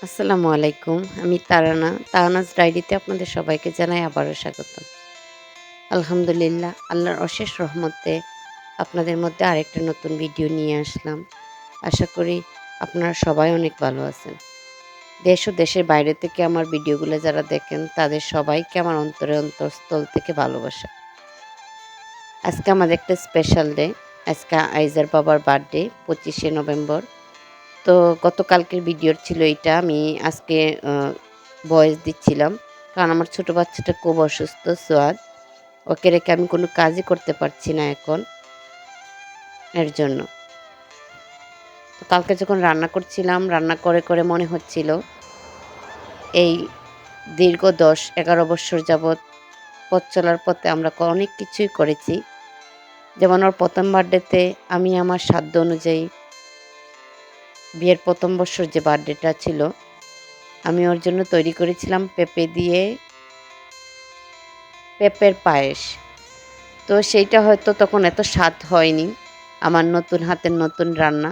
আসসালামু আলাইকুম। আমি তারানা। তারানাস ডায়েরিতে আপনাদের সবাইকে জানাই আবারও স্বাগতম। আলহামদুলিল্লাহ, আল্লাহর অশেষ রহমতে আপনাদের মধ্যে আরেকটা নতুন ভিডিও নিয়ে আসলাম। আশা করি আপনারা সবাই অনেক ভালো আছেন। দেশ ও দেশের বাইরে থেকে আমার ভিডিওগুলো যারা দেখেন তাদের সবাইকে আমার অন্তরস্থল থেকে ভালোবাসা। আজকে আমাদের একটা স্পেশাল ডে। আজকে আইজার বাবার বার্থডে 25শে নভেম্বর। তো গতকালকের ভিডিওর ছিল এইটা। আমি আজকে ভয়েস দিচ্ছিলাম। কারণ আমার ছোট বাচ্চাটা খুব অসুস্থ সোয়াদ। ওকে রেখে আমি কোনো কাজই করতে পারছি না এখন, এর জন্য। তো কালকে যখন রান্না করছিলাম, রান্না করে মনে হচ্ছিল এই দীর্ঘ ১০-১১ বৎসর যাবৎ পথ চলার পথে আমরা অনেক কিছুই করেছি। যেমন ওর ১ম বার্থডেতে আমি আমার সাধ্য অনুযায়ী বিয়ের ১ম বৎসর যে বার্থডেটা ছিল, আমি ওর জন্য তৈরি করেছিলাম পেঁপের পায়েস। তো সেইটা হয়তো তখন এত স্বাদ হয়নি, আমার নতুন হাতের নতুন রান্না।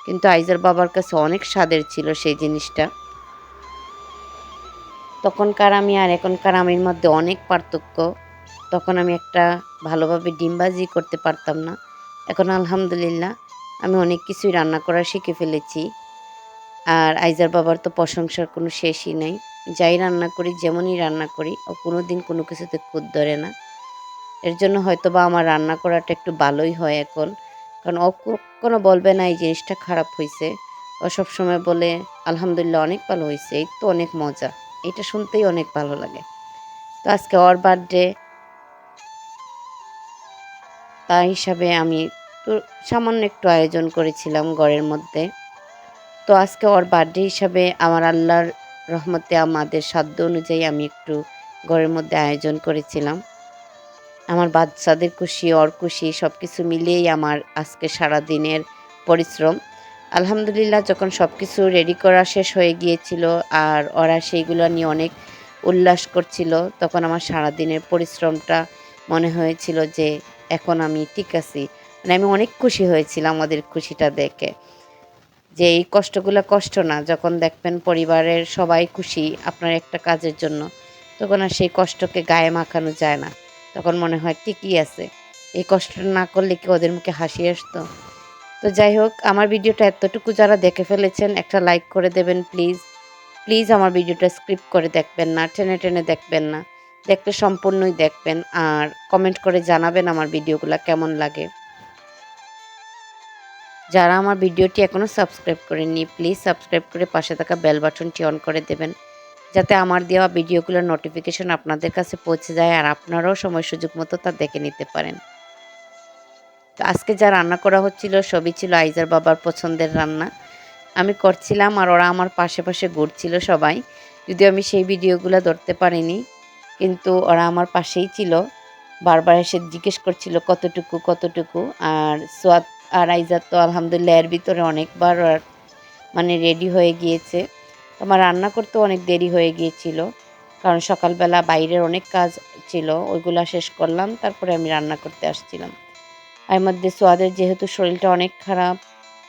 কিন্তু আইজার বাবার কাছে অনেক স্বাদের ছিল সেই জিনিসটা। তখনকার আমি আর এখনকার আমির মধ্যে অনেক পার্থক্য। তখন আমি একটা ভালোভাবে ডিম ভাজি করতে পারতাম না। এখন আলহামদুলিল্লাহ আমি অনেক কিছুই রান্না করা শিখে ফেলেছি। আর আইজার বাবার তো প্রশংসার কোনো শেষই নাই। যাই রান্না করি, যেমনই রান্না করি, ও কোনোদিন কোনো কিছুতে খুঁত ধরে না। এর জন্য হয়তোবা আমার রান্না করাটা একটু ভালোই হয় এখন। কারণ ও কখনো বলবে না এই জিনিসটা খারাপ হইছে। ও সবসময় বলে, "আলহামদুলিল্লাহ অনেক ভালো হইছে। এই তো অনেক মজা।" এটা শুনতেই অনেক ভালো লাগে। তো আজকে ওর বার্থডে, তাই হিসাবে আমি তো সামান্য একটু আয়োজন করেছিলাম ঘরের মধ্যে। তো আজকে ওর বার্থডে হিসাবে আমার আল্লাহর রহমতে আমাদের সাধ্য অনুযায়ী আমি একটু ঘরের মধ্যে আয়োজন করেছিলাম। আমার বাচ্চাদের খুশি, ওর খুশি সবকিছু মিলিয়েই আমার আজকে সারাদিনের পরিশ্রম। আলহামদুলিল্লাহ যখন সবকিছু রেডি করা শেষ হয়ে গিয়েছিল আর ওরা সেইগুলো নিয়ে অনেক উল্লাস করছিল, তখন আমার সারাদিনের পরিশ্রমটা মনে হয়েছিল যে এখন আমি ঠিক আছি। মানে আমি অনেক খুশি হয়েছিলাম ওদের খুশিটা দেখে। যে এই কষ্টগুলো কষ্ট না, যখন দেখবেন পরিবারের সবাই খুশি আপনার একটা কাজের জন্য, তখন আর সেই কষ্টকে গায়ে মাখানো যায় না। তখন মনে হয় ঠিকই আছে, এই কষ্টটা না করলে কি ওদের মুখে হাসি আসতো। তো যাই হোক, আমার ভিডিওটা এতটুকু যারা দেখে ফেলেছেন একটা লাইক করে দেবেন প্লিজ। প্লিজ আমার ভিডিওটা স্কিপ করে দেখবেন না, টেনে টেনে দেখবেন না। দেখলে সম্পূর্ণই দেখবেন আর কমেন্ট করে জানাবেন আমার ভিডিওগুলো কেমন লাগে। যারা আমার ভিডিওটি এখনও সাবস্ক্রাইব করেননি প্লিজ সাবস্ক্রাইব করে পাশে থাকা বেল বাটনটি অন করে দেবেন, যাতে আমার দেওয়া ভিডিওগুলোর নোটিফিকেশন আপনাদের কাছে পৌঁছে যায় আর আপনারাও সময় সুযোগ মতো তা দেখে নিতে পারেন। তো আজকে যা রান্না করা হচ্ছিল সবই ছিল আইজার বাবার পছন্দের রান্না। আমি করছিলাম আর ওরা আমার পাশে পাশে ঘুরছিল সবাই। যদিও আমি সেই ভিডিওগুলো ধরতে পারিনি, কিন্তু ওরা আমার পাশেই ছিল। বারবার এসে জিজ্ঞেস করছিল কতটুকু কতটুকু। আর সোয়াদ আর আইজার তো আলহামদুলিল্লাহ এর ভিতরে অনেকবার মানে রেডি হয়ে গিয়েছে। আমার রান্না করতেও অনেক দেরি হয়ে গিয়েছিল, কারণ সকালবেলা বাইরের অনেক কাজ ছিল, ওইগুলা শেষ করলাম, তারপরে আমি রান্না করতে আসছিলাম। এর মধ্যে সোয়াদের যেহেতু শরীরটা অনেক খারাপ,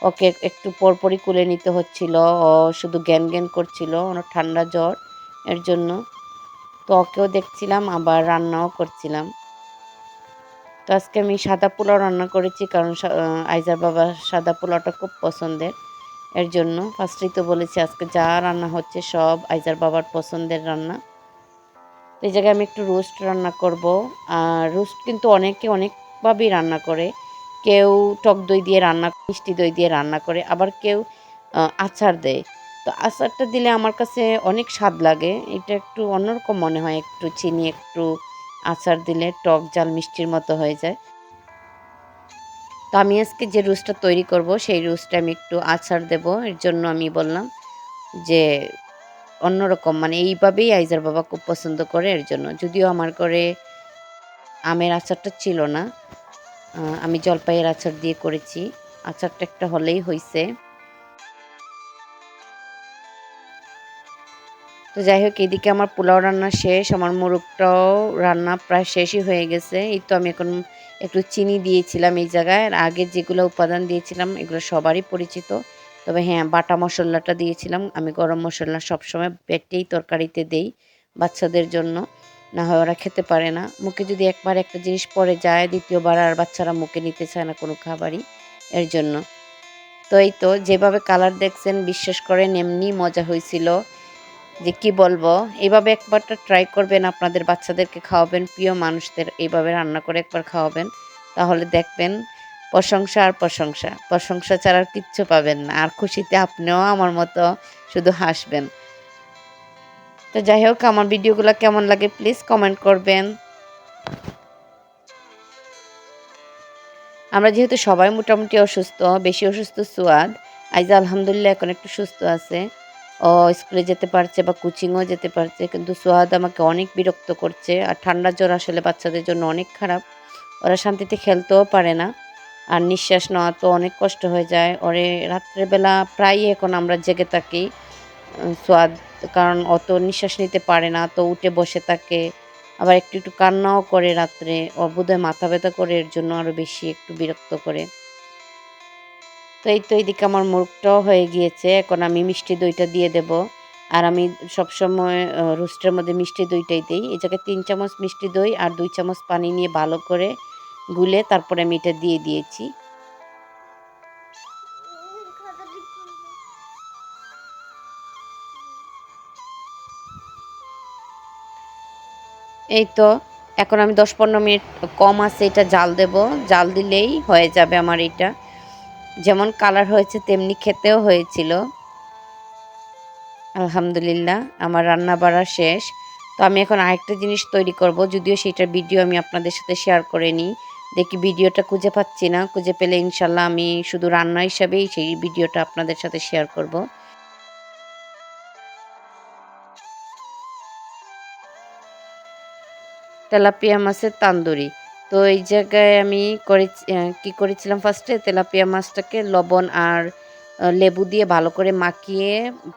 ওকে একটু পরপরই কুলে নিতে হচ্ছিল। ও শুধু জ্ঞান জ্ঞান করছিল, ওর ঠান্ডা জ্বর, এর জন্য। তো ওকেও দেখছিলাম আবার রান্নাও করছিলাম। তো আজকে আমি সাদা পোলাও রান্না করেছি, কারণ আইজার বাবার সাদা পোলাওটা খুব পছন্দের। এর জন্য ফার্স্টেই তো বলেছি আজকে যা রান্না হচ্ছে সব আইজার বাবার পছন্দের রান্না। তো এই জায়গায় আমি একটু রোস্ট রান্না করব। আর রোস্ট কিন্তু অনেকে অনেকভাবেই রান্না করে। কেউ টক দই দিয়ে রান্না, মিষ্টি দই দিয়ে রান্না করে, আবার কেউ আচার দেয়। তো আচারটা দিলে আমার কাছে অনেক স্বাদ লাগে, এটা একটু অন্যরকম মনে হয়। একটু চিনি, একটু আচার দিলে টক ঝাল মিষ্টির মতো হয়ে যায়। তো আমি আজকে যে রোস্টটা তৈরি করব সেই রোস্টে আমি একটু আচার দেব, এর জন্য আমি বললাম যে অন্যরকম, মানে এইভাবেই আইজার বাবা খুব পছন্দ করে, এর জন্য। যদিও আমার ঘরে আমের আচারটা ছিল না, আমি জলপাইয়ের আচার দিয়ে করেছি। আচারটা একটা হলেই হইছে। তো যাই হোক, এদিকে আমার পোলাও রান্না শেষ, আমার মোরগটাও রান্না প্রায় শেষই হয়ে গেছে। এই তো আমি এখন একটু চিনি দিয়েছিলাম এই জায়গায়। আর আগে যেগুলো উপাদান দিয়েছিলাম এগুলো সবারই পরিচিত। তবে হ্যাঁ, বাটা মশলাটা দিয়েছিলাম। আমি গরম মশলা সবসময় বেটেই তরকারিতে দেই বাচ্চাদের জন্য। না হয় ওরা খেতে পারে না। মুখে যদি একবার একটা জিনিস পড়ে যায়, দ্বিতীয়বার আর বাচ্চারা মুখে নিতে চায় না কোনো খাবারই, এর জন্য। তো এই তো যেভাবে কালার দেখছেন বিশ্বাস করেন এমনি মজা হয়েছিল যে কি বলবো। এভাবে একবারটা ট্রাই করবেন, আপনাদের বাচ্চাদেরকে খাওয়াবেন, প্রিয় মানুষদের এইভাবে রান্না করে একবার খাওয়াবেন। তাহলে দেখবেন প্রশংসা আর প্রশংসা। প্রশংসা ছাড়া আর কিচ্ছু পাবেন না। আর খুশিতে আপনিও আমার মতো শুধু হাসবেন। তো যাই হোক, আমার ভিডিওগুলো কেমন লাগে প্লিজ কমেন্ট করবেন। আমরা যেহেতু সবাই মোটামুটি অসুস্থ, বেশি অসুস্থ সুয়াদ। আইজা আলহামদুলিল্লাহ এখন একটু সুস্থ আছে। ও স্কুলে যেতে পারছে বা কোচিংও যেতে পারছে। কিন্তু সুয়াদ আমাকে অনেক বিরক্ত করছে। আর ঠান্ডা জ্বর আসলে বাচ্চাদের জন্য অনেক খারাপ। ওরা শান্তিতে খেলতেও পারে না। আর নিঃশ্বাস নেওয়া তো অনেক কষ্ট হয়ে যায়। ওরে রাত্রেবেলা প্রায়ই এখন আমরা জেগে থাকি। সোয়াদ, কারণ অত নিঃশ্বাস নিতে পারে না, তো উঠে বসে থাকে। আবার একটু, একটু কান্নাও করে রাত্রে। ওর বোধহয় মাথা ব্যথা করে, এর জন্য আরও বেশি একটু বিরক্ত করে। তো এই তো এদিকে আমার মুরগটাও হয়ে গিয়েছে। এখন আমি মিষ্টি দইটা দিয়ে দেব। আর আমি সবসময় রোস্টের মধ্যে মিষ্টি দইটাই দেই। এই জায়গায় ৩ চামচ মিষ্টি দই আর ২ চামচ পানি নিয়ে ভালো করে গুলে তারপরে আমি এটা দিয়ে দিয়েছি। এই তো এখন আমি ১০-১৫ মিনিট কম আছে এটা জাল দেব। জাল দিলেই হয়ে যাবে আমার এটা। যেমন কালার হয়েছে তেমনি খেতেও হয়েছিল। আলহামদুলিল্লাহ আমার রান্না বাড়া শেষ। তো আমি এখন আরেকটা জিনিস তৈরি করব। যদিও সেটার ভিডিও আমি আপনাদের সাথে শেয়ার করে নিই। দেখি ভিডিওটা খুঁজে পাচ্ছি না। খুঁজে পেলে ইনশাল্লাহ আমি শুধু রান্না হিসাবেই সেই ভিডিওটা আপনাদের সাথে শেয়ার করব। তেলাপিয়া মাছের তান্দুরি। তো এই জায়গায় আমি কি করেছিলাম, ফার্স্টে তেলাপিয়া মাছটাকে লবণ আর লেবু দিয়ে ভালো করে মাখিয়ে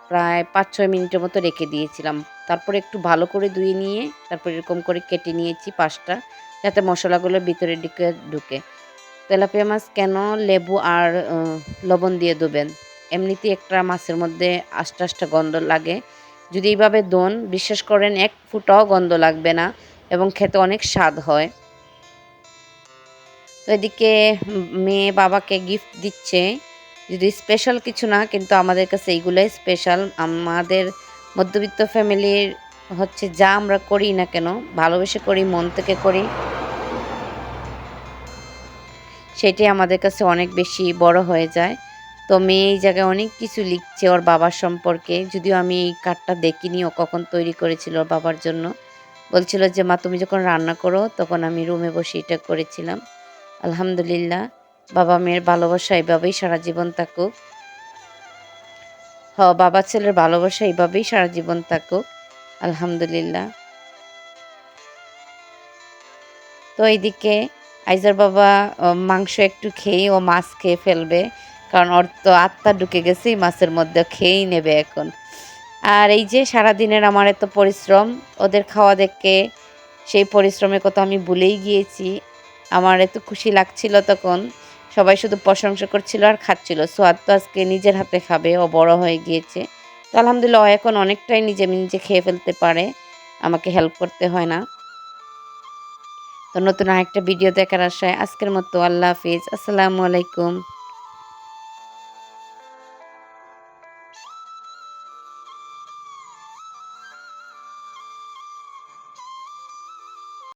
প্রায় ৫-৬ মিনিটের মতো রেখে দিয়েছিলাম। তারপরে একটু ভালো করে ধুয়ে নিয়ে তারপর এরকম করে কেটে নিয়েছি পাশটা, যাতে মশলাগুলো ভিতরের দিকে ঢুকে। তেলাপিয়া মাছ কেন লেবু আর লবণ দিয়ে ধুবেন? এমনিতেই একটা মাছের মধ্যে আষ্টা, আষ্টা গন্ধ লাগে। যদি এইভাবে ধোন, বিশ্বাস করেন ১ ফুঁটাও গন্ধ লাগবে না এবং খেতে অনেক স্বাদ হয়। তো এদিকে মেয়ে বাবাকে গিফট দিচ্ছে। যদি স্পেশাল কিছু না, কিন্তু আমাদের কাছে এইগুলাই স্পেশাল। আমাদের মধ্যবিত্ত ফ্যামিলির হচ্ছে যা আমরা করি না কেন, ভালোবেসে করি, মন থেকে করি, সেটাই আমাদের কাছে অনেক বেশি বড় হয়ে যায়। তো মেয়ে এই জায়গায় অনেক কিছু লিখছে ওর বাবার সম্পর্কে। যদিও আমি এই কার্ডটা দেখিনি ও কখন তৈরি করেছিল ওর বাবার জন্য। বলছিল যে, "মা তুমি যখন রান্না করো তখন আমি রুমে বসে এটা করেছিলাম।" আলহামদুলিল্লাহ, বাবা মেয়ের ভালোবাসা এভাবেই সারা জীবন থাকুক। বাবা ছেলের ভালোবাসা এভাবেই সারা জীবন থাকুক। আলহামদুলিল্লাহ। তো এইদিকে আইজার বাবা মাংস একটু খেয়েই ও মাছ খেয়ে ফেলবে। কারণ ওর তো আত্মা ঢুকে গেছে এই মাছের মধ্যে, খেয়েই নেবে এখন। আর এই যে সারাদিনের আমার এত পরিশ্রম, ওদের খাওয়া দেখে সেই পরিশ্রমের কথা আমি ভুলেই গিয়েছি। আমার এত খুশি লাগছিল তখন। সবাই শুধু প্রশংসা করছিল আর খাচ্ছিল। সোয়াদ তো আজকে নিজের হাতে খাবে, ও বড় হয়ে গিয়েছে। তো আলহামদুলিল্লাহ ও এখন অনেকটাই আমি নিজে খেয়ে ফেলতে পারে। আমাকে হেল্প করতে হয় না। তো নতুন আরেকটা ভিডিও দেখার আশায় আজকের মতো আল্লাহ হাফিজ। আসসালামু আলাইকুম।